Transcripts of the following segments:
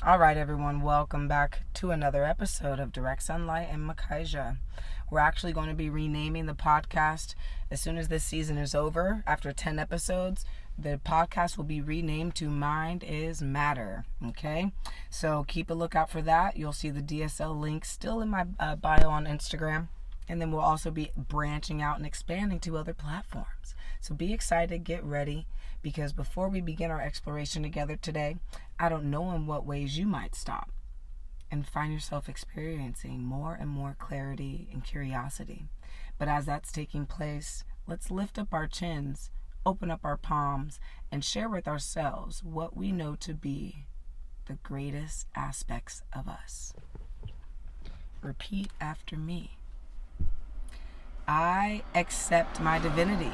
All right, everyone, welcome back to another episode of Direct Sunlight and Makaiza. We're actually going to be renaming the podcast as soon as this season is over. After 10 episodes, the podcast will be renamed to Mind is Matter, okay? So keep a lookout for that. You'll see the DSL link still in my bio on Instagram. And then we'll also be branching out and expanding to other platforms. So be excited, get ready, because before we begin our exploration together today, I don't know in what ways you might stop and find yourself experiencing more and more clarity and curiosity. But as that's taking place, let's lift up our chins, open up our palms, and share with ourselves what we know to be the greatest aspects of us. Repeat after me. I accept my divinity.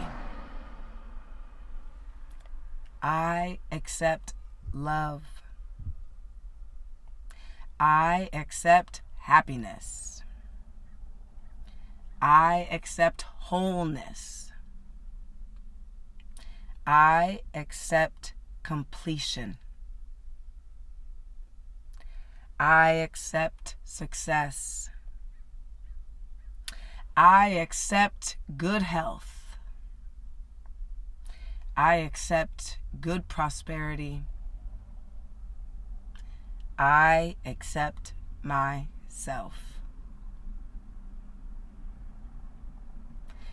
I accept love. I accept happiness. I accept wholeness. I accept completion. I accept success. I accept good health. I accept good prosperity. I accept myself.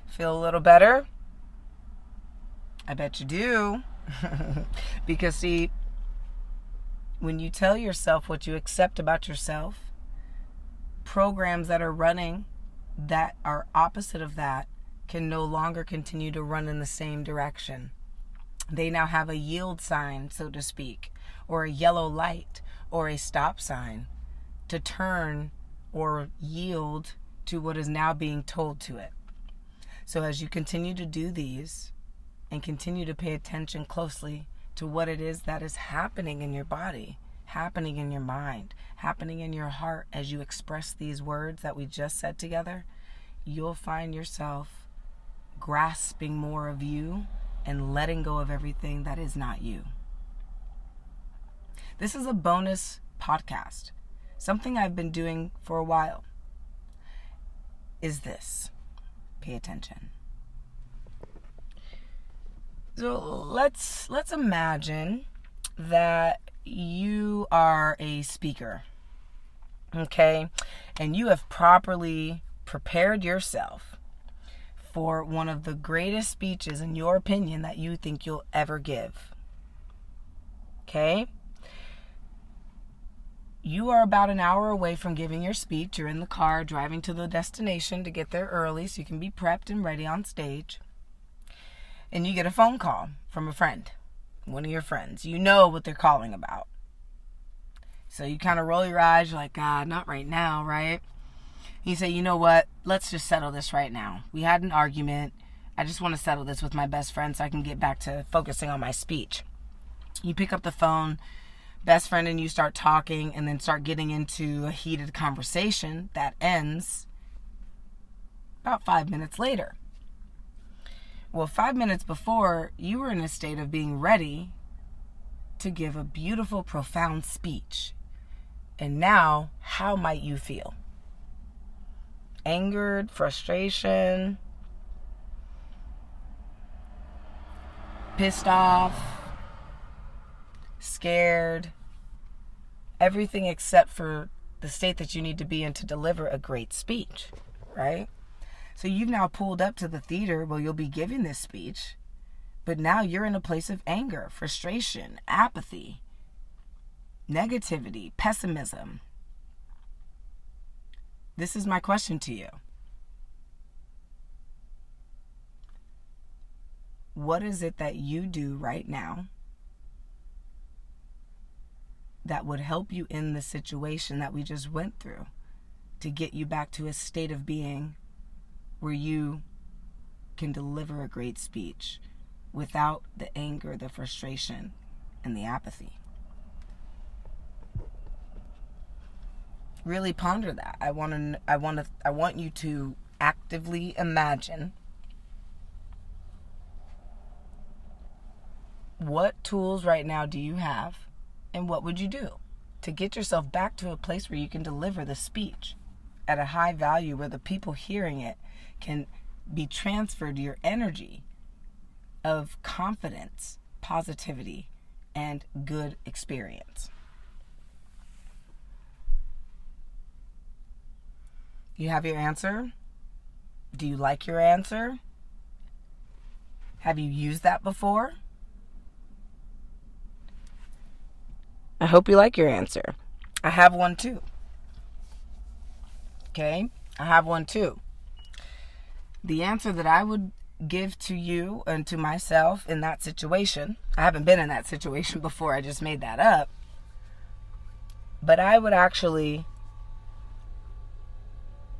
Feel a little better? I bet you do. Because see, when you tell yourself what you accept about yourself, programs that are running that are opposite of that can no longer continue to run in the same direction. They now have a yield sign, so to speak, or a yellow light, or a stop sign to turn or yield to what is now being told to it. So as you continue to do these and continue to pay attention closely to what it is that is happening in your body, happening in your mind, happening in your heart as you express these words that we just said together, you'll find yourself grasping more of you and letting go of everything that is not you. This is a bonus podcast. Something I've been doing for a while is this. Pay attention. So let's imagine that you are a speaker, okay? And you have properly prepared yourself for one of the greatest speeches, in your opinion, that you think you'll ever give. Okay? You are about an hour away from giving your speech. You're in the car driving to the destination to get there early so you can be prepped and ready on stage. And you get a phone call from a friend, one of your friends. You know what they're calling about. So you kind of roll your eyes. You're like, God, not right now, right? You say, you know what? Let's just settle this right now. We had an argument. I just want to settle this with my best friend so I can get back to focusing on my speech. You pick up the phone, best friend and you start talking and then start getting into a heated conversation that ends about 5 minutes later. Well, 5 minutes before, you were in a state of being ready to give a beautiful, profound speech. And now, how might you feel? Angered, frustration, pissed off, scared, everything except for the state that you need to be in to deliver a great speech, right? So you've now pulled up to the theater where you'll be giving this speech, but now you're in a place of anger, frustration, apathy, negativity, pessimism. This is my question to you. What is it that you do right now that would help you in the situation that we just went through to get you back to a state of being where you can deliver a great speech without the anger, the frustration, and the apathy? Really ponder that. I want you to actively imagine what tools right now do you have and what would you do? to get yourself back to a place where you can deliver the speech at a high value, where the people hearing it can be transferred your energy of confidence, positivity, and good experience. You have your answer? Do you like your answer? Have you used that before? I hope you like your answer. I have one too. Okay? I have one too. The answer that I would give to you and to myself in that situation, I haven't been in that situation before, I just made that up, but I would actually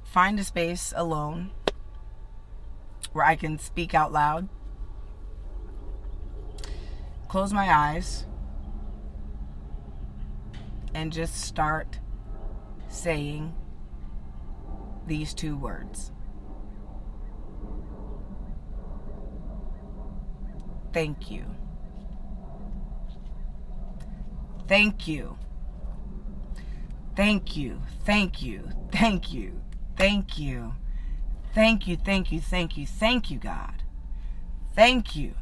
find a space alone where I can speak out loud, close my eyes, and just start saying these two words. Thank you. Thank you. Thank you. Thank you. Thank you. Thank you. Thank you. Thank you. Thank you. Thank you, God. Thank you.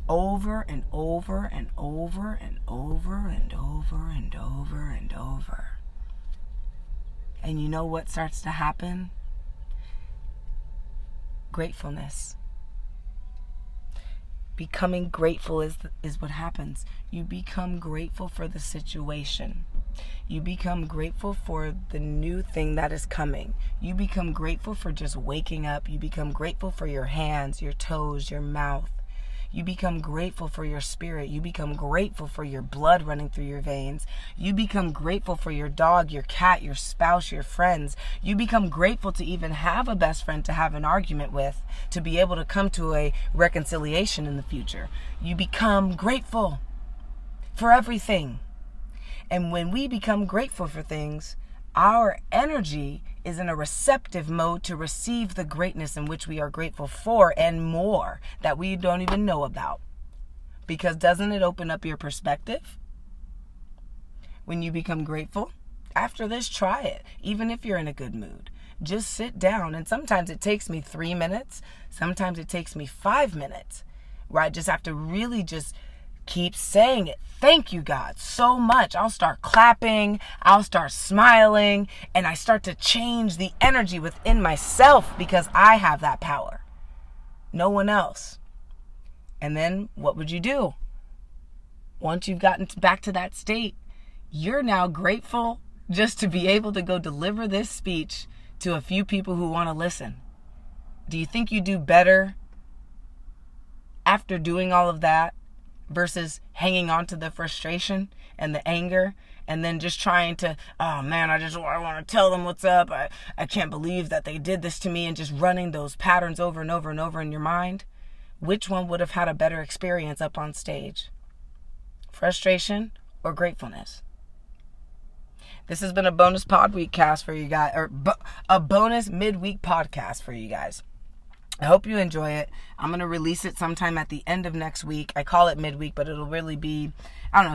Over and over and over and over and over and over and over. And you know what starts to happen? Gratefulness. Becoming grateful is what happens. You become grateful for the situation. You become grateful for the new thing that is coming. You become grateful for just waking up. You become grateful for your hands, your toes, your mouth. You become grateful for your spirit. You become grateful for your blood running through your veins. You become grateful for your dog, your cat, your spouse, your friends. You become grateful to even have a best friend to have an argument with, to be able to come to a reconciliation in the future. You become grateful for everything. And when we become grateful for things, our energy is in a receptive mode to receive the greatness in which we are grateful for and more that we don't even know about. Because doesn't it open up your perspective when you become grateful? After this, try it. Even if you're in a good mood, just sit down. And sometimes it takes me 3 minutes. Sometimes it takes me 5 minutes, where I just have to really just keep saying it. Thank you, God, so much. I'll start clapping. I'll start smiling. And I start to change the energy within myself because I have that power. No one else. And then what would you do? Once you've gotten back to that state, you're now grateful just to be able to go deliver this speech to a few people who want to listen. Do you think you do better after doing all of that versus hanging on to the frustration and the anger and then just trying to, oh man, I want to tell them what's up. I can't believe that they did this to me, and just running those patterns over and over and over in your mind? Which one would have had a better experience up on stage? Frustration or gratefulness? This has been a bonus podcast for you guys, or a bonus midweek podcast for you guys. I hope you enjoy it. I'm going to release it sometime at the end of next week. I call it midweek, but it'll really be,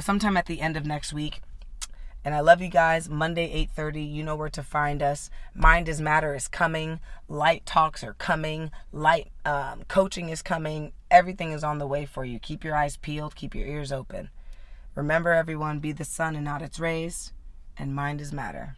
sometime at the end of next week. And I love you guys. Monday, 8:30, you know where to find us. Mind is Matter is coming. Light talks are coming. Light coaching is coming. Everything is on the way for you. Keep your eyes peeled. Keep your ears open. Remember, everyone, be the sun and not its rays. And mind is matter.